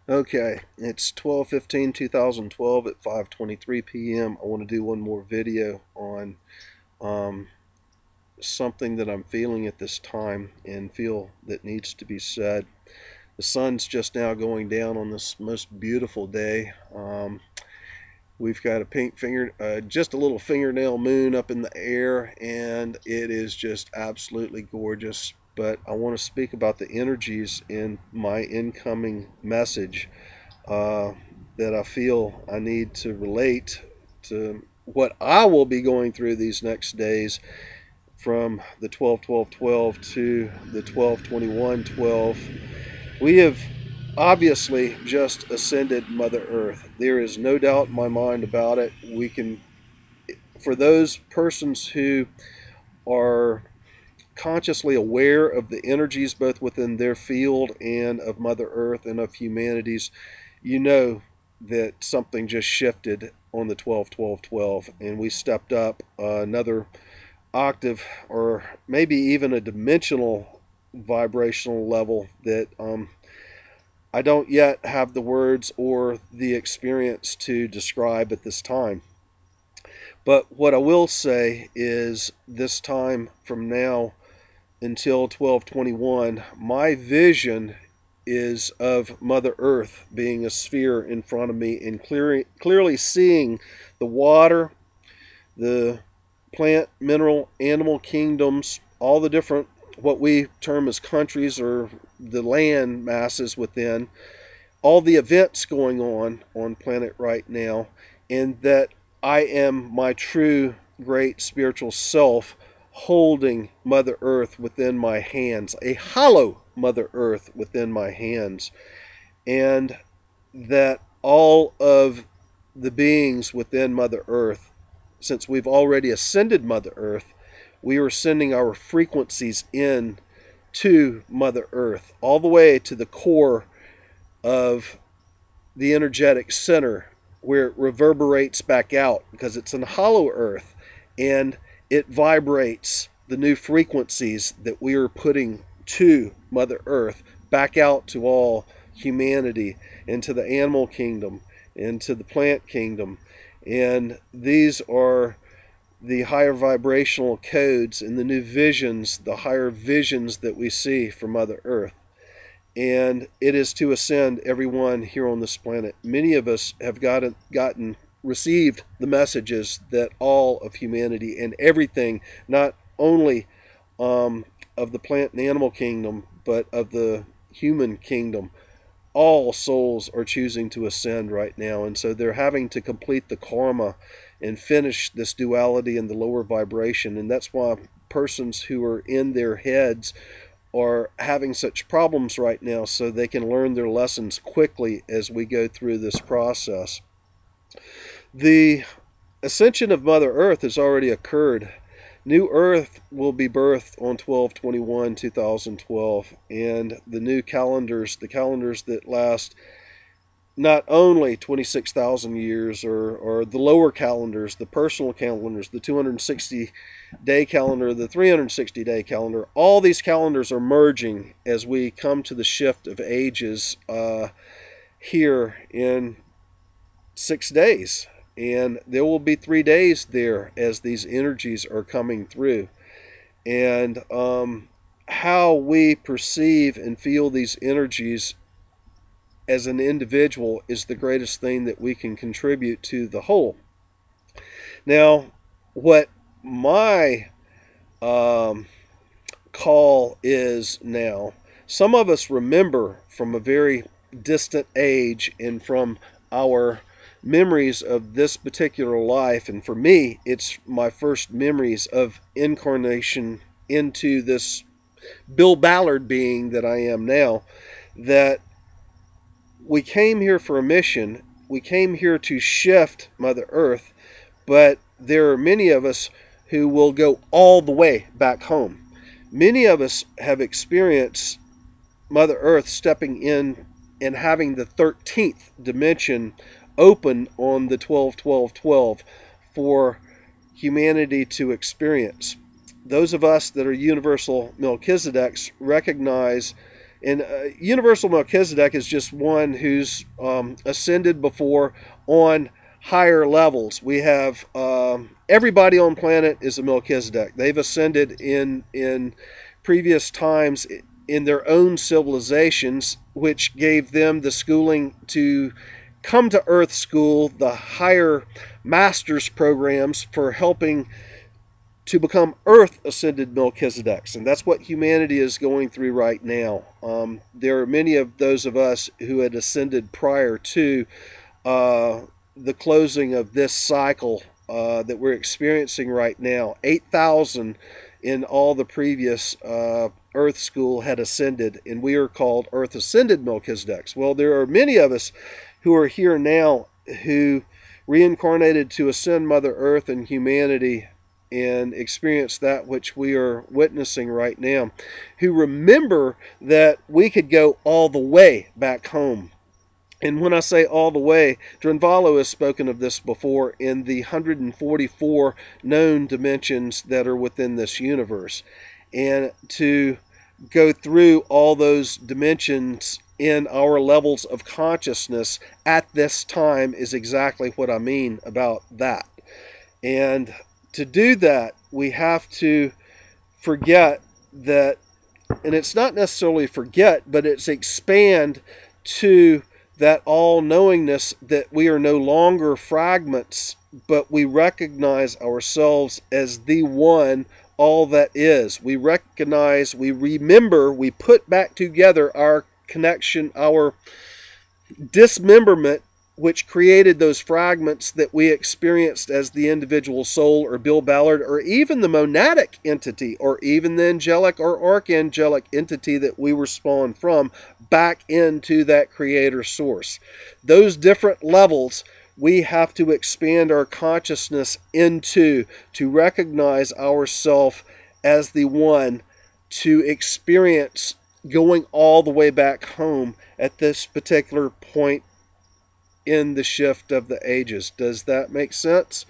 Okay, it's 12/15/2012 at 5:23 p.m. I want to do one more video on um, something that I'm feeling at this time and feel that needs to be said. The sun's just now going down on this most beautiful day. We've got a pink finger, just a little fingernail moon up in the air, and it is just absolutely gorgeous. But I want to speak about the energies in my incoming message uh, that I feel I need to relate to what I will be going through these next days from the 12/12/12 to the 12/21/12. We have obviously just ascended Mother Earth. There is no doubt in my mind about it. We can, for those persons who are consciously aware of the energies both within their field and of Mother Earth and of humanities, you know that something just shifted on the 12/12/12, and we stepped up another octave or maybe even a dimensional vibrational level that I don't yet have the words or the experience to describe at this time. But what I will say is this time from now until 12/21, my vision is of Mother Earth being a sphere in front of me and clearly seeing the water, the plant, mineral, animal kingdoms, all the different what we term as countries or the land masses within, all the events going on planet right now, and that I am my true great spiritual self holding Mother Earth within my hands, a hollow Mother Earth within my hands, and that all of the beings within Mother Earth, since we've already ascended Mother Earth, we are sending our frequencies in to Mother Earth, all the way to the core of the energetic center where it reverberates back out because it's in hollow earth and it vibrates the new frequencies that we are putting to Mother Earth back out to all humanity, into the animal kingdom, into the plant kingdom. And these are the higher vibrational codes and the new visions, the higher visions that we see from Mother Earth. And it is to ascend everyone here on this planet. Many of us have received the messages that all of humanity and everything, not only of the plant and animal kingdom, but of the human kingdom, all souls are choosing to ascend right now. And so they're having to complete the karma and finish this duality in the lower vibration. And that's why persons who are in their heads are having such problems right now, so they can learn their lessons quickly as we go through this process. The ascension of Mother Earth has already occurred. New Earth will be birthed on 12/21/2012, and the new calendars, the calendars that last not only 26,000 years or the lower calendars, the personal calendars, the 260-day calendar, the 360-day calendar, all these calendars are merging as we come to the shift of ages here in 6 days. And there will be 3 days there as these energies are coming through. And how we perceive and feel these energies as an individual is the greatest thing that we can contribute to the whole. Now, what my call is now, some of us remember from a very distant age and from our memories of this particular life, and for me, it's my first memories of incarnation into this Bill Ballard being that I am now, that we came here for a mission. We came here to shift Mother Earth, but there are many of us who will go all the way back home. Many of us have experienced Mother Earth stepping in and having the 13th dimension open on the 12/12/12 for humanity to experience. Those of us that are universal Melchizedeks recognize And Universal Melchizedek is just one who's ascended before on higher levels. We have everybody on planet is a Melchizedek. They've ascended in previous times in their own civilizations, which gave them the schooling to come to Earth School, the higher master's programs for helping to become Earth ascended Melchizedeks. And that's what humanity is going through right now. There are many of those of us who had ascended prior to the closing of this cycle that we're experiencing right now. 8,000 in all the previous Earth School had ascended, and we are called Earth ascended Melchizedeks. Well, there are many of us who are here now who reincarnated to ascend Mother Earth and humanity and experience that which we are witnessing right now, who remember that we could go all the way back home. And when I say all the way, Drenvalo has spoken of this before in the 144 known dimensions that are within this universe. And to go through all those dimensions in our levels of consciousness at this time is exactly what I mean about that. And to do that, we have to forget that, and it's not necessarily forget, but it's expand to that all-knowingness that we are no longer fragments, but we recognize ourselves as the one, all that is. We recognize, we remember, we put back together our connection, our dismemberment, which created those fragments that we experienced as the individual soul, or Bill Ballard, or even the monadic entity, or even the angelic or archangelic entity that we were spawned from, back into that creator source. Those different levels we have to expand our consciousness into, to recognize ourselves as the one, to experience going all the way back home at this particular point in the shift of the ages. Does that make sense?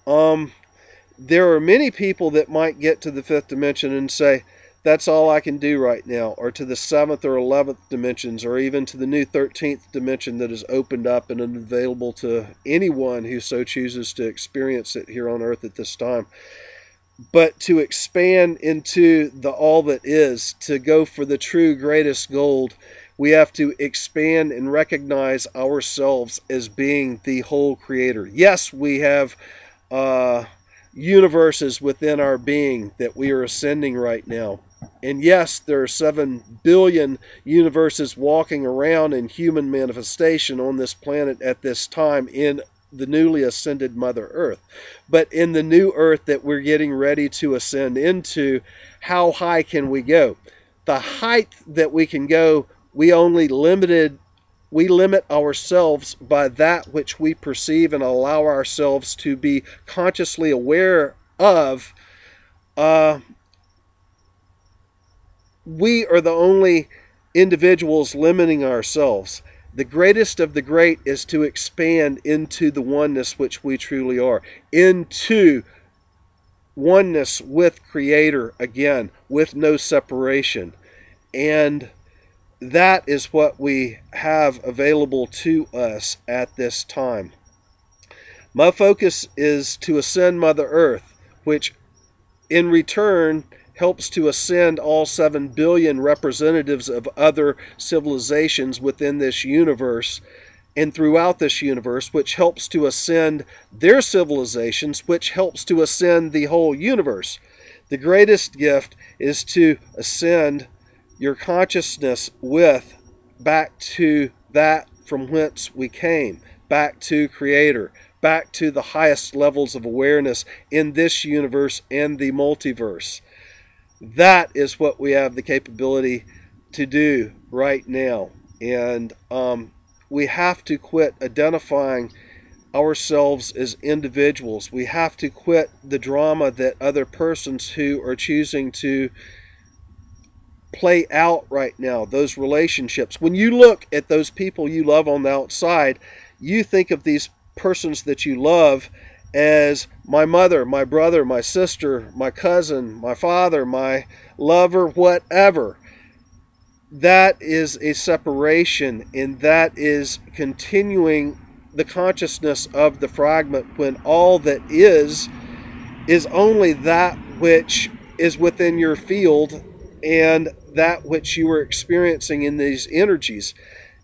There are many people that might get to the 5th dimension and say, that's all I can do right now, or to the 7th or 11th dimensions, or even to the new 13th dimension that is opened up and available to anyone who so chooses to experience it here on Earth at this time. But to expand into the all that is, to go for the true greatest gold, we have to expand and recognize ourselves as being the whole creator. Yes, we have universes within our being that we are ascending right now. And yes, there are 7 billion universes walking around in human manifestation on this planet at this time in the newly ascended Mother Earth. But in the new Earth that we're getting ready to ascend into, how high can we go? The height that we can go, we limit ourselves by that which we perceive and allow ourselves to be consciously aware of. We are the only individuals limiting ourselves. The greatest of the great is to expand into the oneness which we truly are, into oneness with Creator again, with no separation. And that is what we have available to us at this time. My focus is to ascend Mother Earth, which in return helps to ascend all 7 billion representatives of other civilizations within this universe and throughout this universe, which helps to ascend their civilizations, which helps to ascend the whole universe. The greatest gift is to ascend your consciousness back to that from whence we came, back to Creator, back to the highest levels of awareness in this universe and the multiverse. That is what we have the capability to do right now. And we have to quit identifying ourselves as individuals. We have to quit the drama that other persons who are choosing to play out right now, those relationships. When you look at those people you love on the outside, you think of these persons that you love as my mother, my brother, my sister, my cousin, my father, my lover, whatever. that is a separation, and that is continuing the consciousness of the fragment, when all that is only that which is within your field and that which you are experiencing in these energies.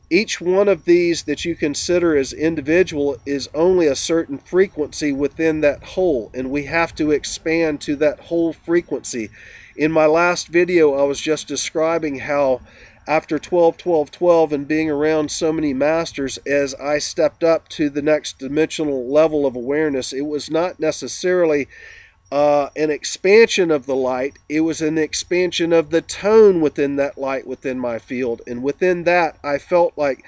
Each one of these that you consider as individual is only a certain frequency within that whole, and we have to expand to that whole frequency. In my last video, I was just describing how after 12, 12, 12 and being around so many masters, as I stepped up to the next dimensional level of awareness, it was not necessarily an expansion of the light. It was an expansion of the tone within that light within my field. And within that, I felt like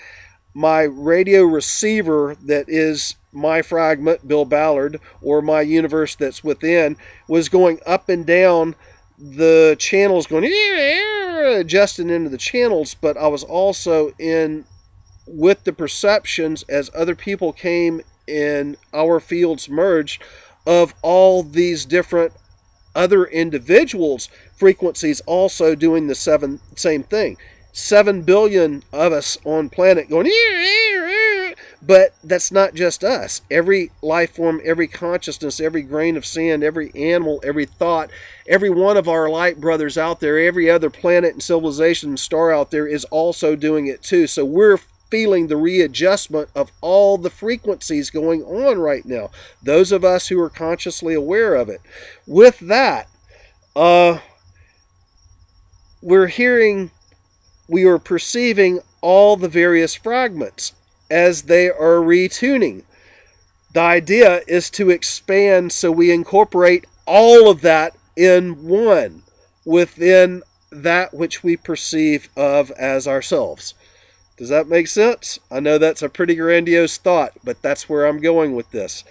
my radio receiver, that is my fragment, Bill Ballard, or my universe that's within, was going up and down the channels, going adjusting into the channels. But I was also in with the perceptions as other people came and our fields merged, of all these different other individuals' frequencies also doing the same thing. 7 billion of us on planet going, but that's not just us. Every life form, every consciousness, every grain of sand, every animal, every thought, every one of our light brothers out there, every other planet and civilization and star out there is also doing it too. So we're feeling the readjustment of all the frequencies going on right now, those of us who are consciously aware of it. With that, we are perceiving all the various fragments as they are retuning. The idea is to expand, so we incorporate all of that in one, within that which we perceive of as ourselves. Does that make sense? I know that's a pretty grandiose thought, but that's where I'm going with this.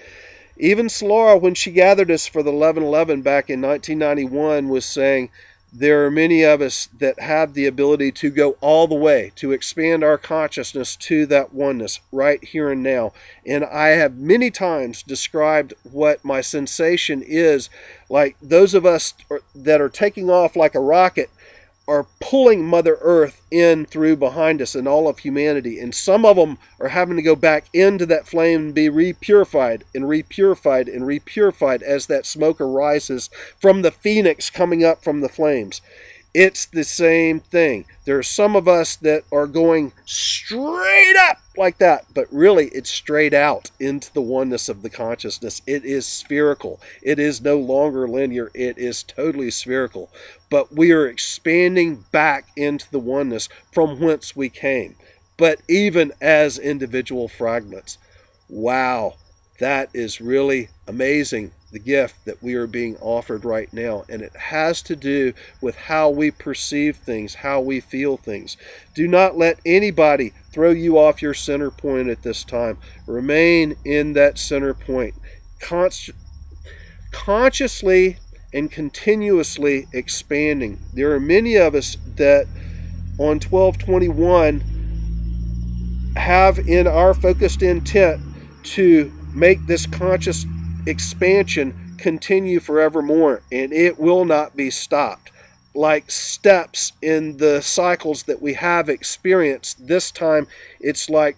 Even Solara, when she gathered us for the 1111 back in 1991, was saying there are many of us that have the ability to go all the way, to expand our consciousness to that oneness right here and now. And I have many times described what my sensation is, like those of us that are taking off like a rocket are pulling Mother Earth in through behind us and all of humanity. And some of them are having to go back into that flame and be repurified and repurified and repurified as that smoke arises from the phoenix coming up from the flames. It's the same thing. There are some of us that are going straight up like that, but really it's straight out into the oneness of the consciousness. It is spherical. It is no longer linear. It is totally spherical. But we are expanding back into the oneness from whence we came, but even as individual fragments. Wow, that is really amazing, the gift that we are being offered right now. And it has to do with how we perceive things, how we feel things. Do not let anybody throw you off your center point at this time. Remain in that center point. Consciously and continuously expanding. There are many of us that on 1221 have in our focused intent to make this conscious expansion continue forevermore, and it will not be stopped. Like steps in the cycles that we have experienced, this time it's like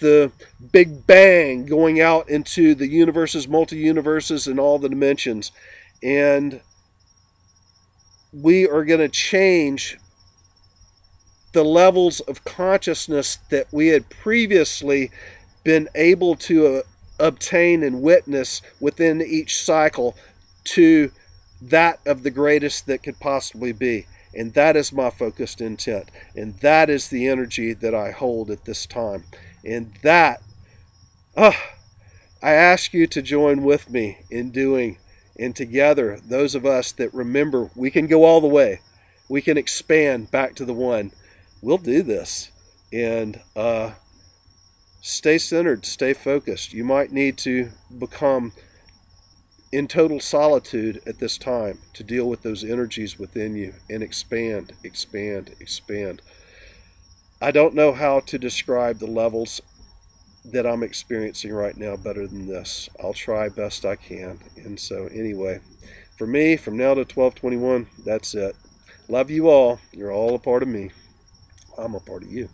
the Big Bang going out into the universes, multi-universes, and all the dimensions. And we are going to change the levels of consciousness that we had previously been able to obtain and witness within each cycle to that of the greatest that could possibly be. And that is my focused intent. And that is the energy that I hold at this time. And that, I ask you to join with me in doing. And together, those of us that remember we can go all the way, we can expand back to the one, we'll do this. And stay centered, stay focused. You might need to become in total solitude at this time to deal with those energies within you and expand, expand, expand. I don't know how to describe the levels that I'm experiencing right now better than this. I'll try best I can. And so anyway, for me, from now to 1221, that's it. Love you all. You're all a part of me. I'm a part of you.